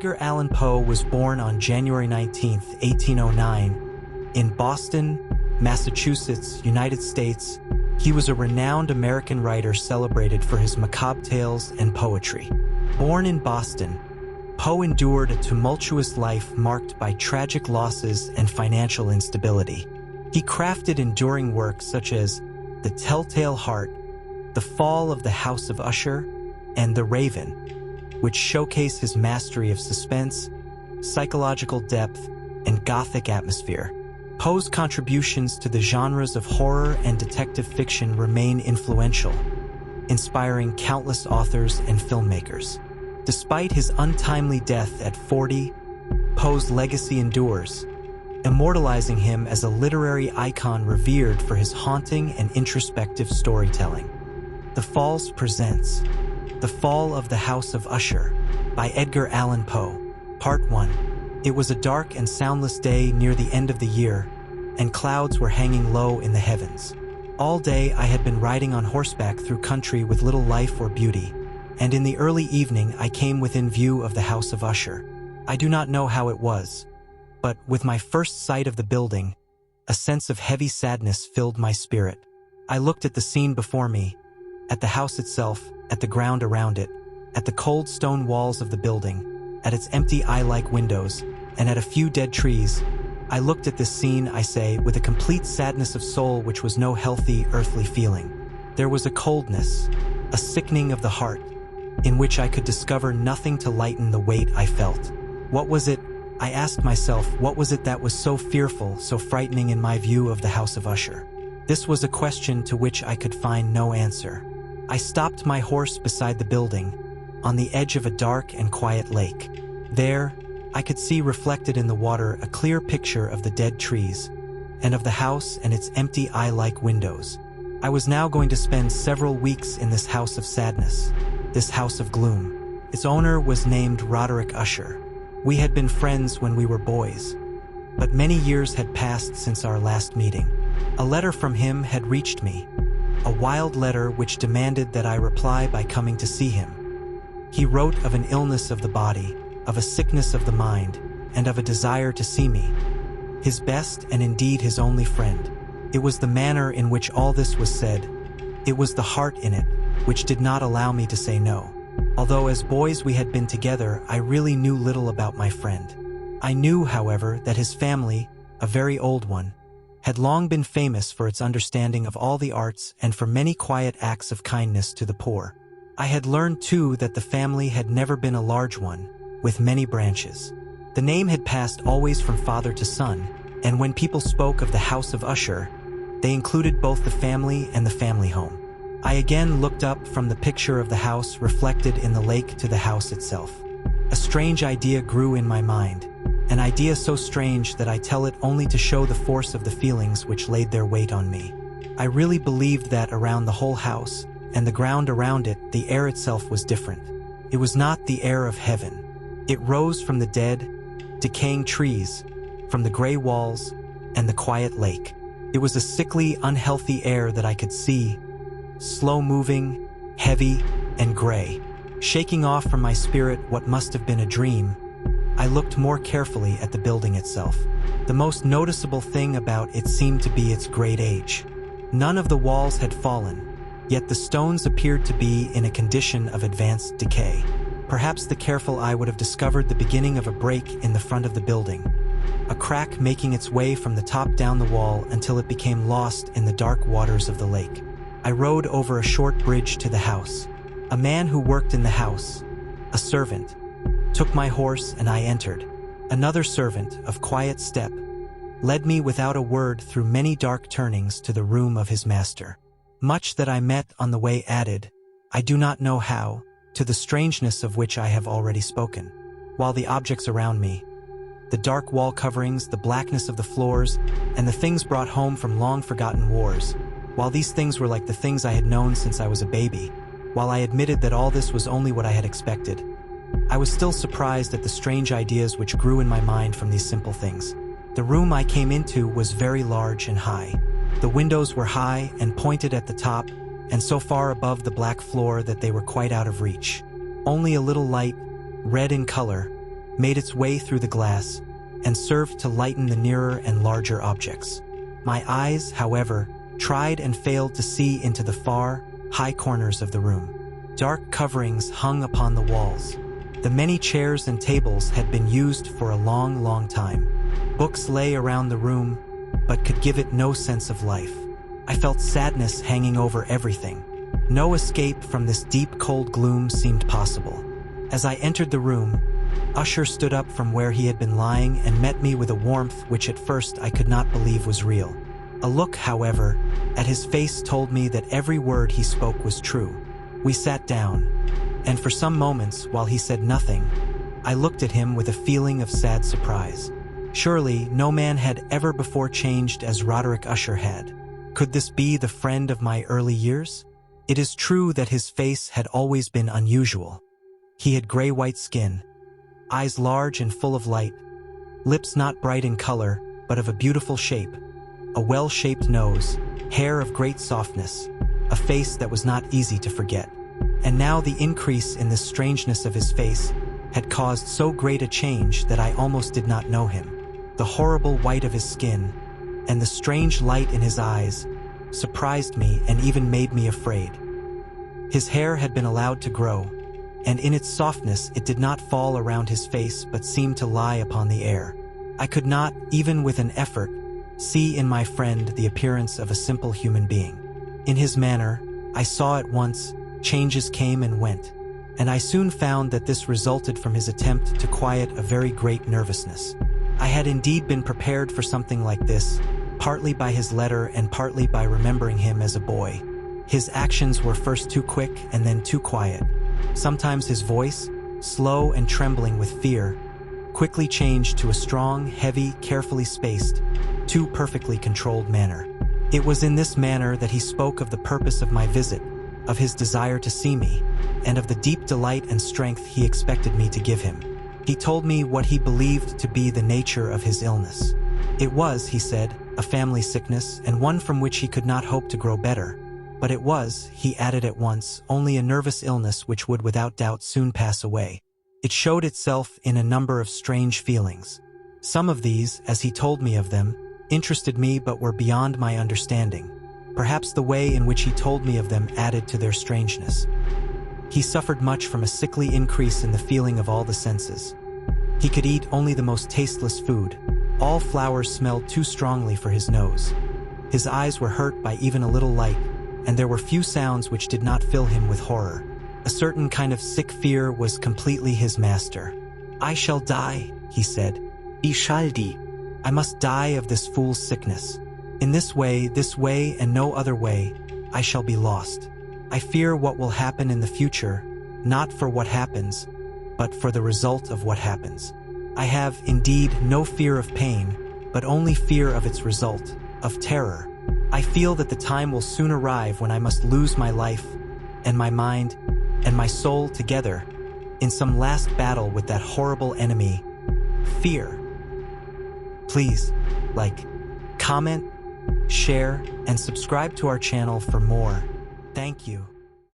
Edgar Allan Poe was born on January 19, 1809, in Boston, Massachusetts, United States. He was a renowned American writer celebrated for his macabre tales and poetry. Born in Boston, Poe endured a tumultuous life marked by tragic losses and financial instability. He crafted enduring works such as The Telltale Heart, The Fall of the House of Usher, and The Raven, which showcase his mastery of suspense, psychological depth, and Gothic atmosphere. Poe's contributions to the genres of horror and detective fiction remain influential, inspiring countless authors and filmmakers. Despite his untimely death at 40, Poe's legacy endures, immortalizing him as a literary icon revered for his haunting and introspective storytelling. The Falls presents The Fall of the House of Usher by Edgar Allan Poe, Part 1. It was a dark and soundless day near the end of the year, and clouds were hanging low in the heavens. All day I had been riding on horseback through country with little life or beauty, and in the early evening I came within view of the House of Usher. I do not know how it was, but with my first sight of the building, a sense of heavy sadness filled my spirit. I looked at the scene before me, at the house itself, at the ground around it, at the cold stone walls of the building, at its empty eye-like windows, and at a few dead trees. I looked at this scene, I say, with a complete sadness of soul which was no healthy, earthly feeling. There was a coldness, a sickening of the heart, in which I could discover nothing to lighten the weight I felt. What was it? I asked myself, what was it that was so fearful, so frightening in my view of the House of Usher? This was a question to which I could find no answer. I stopped my horse beside the building, on the edge of a dark and quiet lake. There, I could see reflected in the water a clear picture of the dead trees, and of the house and its empty eye-like windows. I was now going to spend several weeks in this house of sadness, this house of gloom. Its owner was named Roderick Usher. We had been friends when we were boys, but many years had passed since our last meeting. A letter from him had reached me, a wild letter which demanded that I reply by coming to see him. He wrote of an illness of the body, of a sickness of the mind, and of a desire to see me, his best and indeed his only friend. It was the manner in which all this was said, it was the heart in it, which did not allow me to say no. Although as boys we had been together, I really knew little about my friend. I knew, however, that his family, a very old one, had long been famous for its understanding of all the arts and for many quiet acts of kindness to the poor. I had learned, too, that the family had never been a large one, with many branches. The name had passed always from father to son, and when people spoke of the House of Usher, they included both the family and the family home. I again looked up from the picture of the house reflected in the lake to the house itself. A strange idea grew in my mind, an idea so strange that I tell it only to show the force of the feelings which laid their weight on me. I really believed that around the whole house, and the ground around it, the air itself was different. It was not the air of heaven. It rose from the dead, decaying trees, from the gray walls, and the quiet lake. It was a sickly, unhealthy air that I could see, slow-moving, heavy, and gray. Shaking off from my spirit what must have been a dream, I looked more carefully at the building itself. The most noticeable thing about it seemed to be its great age. None of the walls had fallen, yet the stones appeared to be in a condition of advanced decay. Perhaps the careful eye would have discovered the beginning of a break in the front of the building, a crack making its way from the top down the wall until it became lost in the dark waters of the lake. I rode over a short bridge to the house. A man who worked in the house, a servant, took my horse and I entered. Another servant, of quiet step, led me without a word through many dark turnings to the room of his master. Much that I met on the way added, I do not know how, to the strangeness of which I have already spoken. While the objects around me, the dark wall coverings, the blackness of the floors, and the things brought home from long-forgotten wars, while these things were like the things I had known since I was a baby, while I admitted that all this was only what I had expected, I was still surprised at the strange ideas which grew in my mind from these simple things. The room I came into was very large and high. The windows were high and pointed at the top, and so far above the black floor that they were quite out of reach. Only a little light, red in color, made its way through the glass, and served to lighten the nearer and larger objects. My eyes, however, tried and failed to see into the far, high corners of the room. Dark coverings hung upon the walls. The many chairs and tables had been used for a long, long time. Books lay around the room, but could give it no sense of life. I felt sadness hanging over everything. No escape from this deep, cold gloom seemed possible. As I entered the room, Usher stood up from where he had been lying and met me with a warmth which at first I could not believe was real. A look, however, at his face told me that every word he spoke was true. We sat down, and for some moments, while he said nothing, I looked at him with a feeling of sad surprise. Surely, no man had ever before changed as Roderick Usher had. Could this be the friend of my early years? It is true that his face had always been unusual. He had gray-white skin, eyes large and full of light, lips not bright in color, but of a beautiful shape, a well-shaped nose, hair of great softness, a face that was not easy to forget. And now the increase in the strangeness of his face had caused so great a change that I almost did not know him. The horrible white of his skin and the strange light in his eyes surprised me and even made me afraid. His hair had been allowed to grow, and in its softness it did not fall around his face but seemed to lie upon the air. I could not, even with an effort, see in my friend the appearance of a simple human being. In his manner, I saw at once, changes came and went, and I soon found that this resulted from his attempt to quiet a very great nervousness. I had indeed been prepared for something like this, partly by his letter and partly by remembering him as a boy. His actions were first too quick and then too quiet. Sometimes his voice, slow and trembling with fear, quickly changed to a strong, heavy, carefully spaced, too perfectly controlled manner. It was in this manner that he spoke of the purpose of my visit, of his desire to see me, and of the deep delight and strength he expected me to give him. He told me what he believed to be the nature of his illness. It was, he said, a family sickness and one from which he could not hope to grow better. But it was, he added at once, only a nervous illness which would without doubt soon pass away. It showed itself in a number of strange feelings. Some of these, as he told me of them, interested me but were beyond my understanding. Perhaps the way in which he told me of them added to their strangeness. He suffered much from a sickly increase in the feeling of all the senses. He could eat only the most tasteless food. All flowers smelled too strongly for his nose. His eyes were hurt by even a little light, and there were few sounds which did not fill him with horror. A certain kind of sick fear was completely his master. "I shall die," he said. "Ich shall die. I must die of this fool's sickness. In this way, and no other way, I shall be lost. I fear what will happen in the future, not for what happens, but for the result of what happens. I have, indeed, no fear of pain, but only fear of its result, of terror. I feel that the time will soon arrive when I must lose my life, and my mind, and my soul together, in some last battle with that horrible enemy, fear." Please, like, comment, share, and subscribe to our channel for more. Thank you.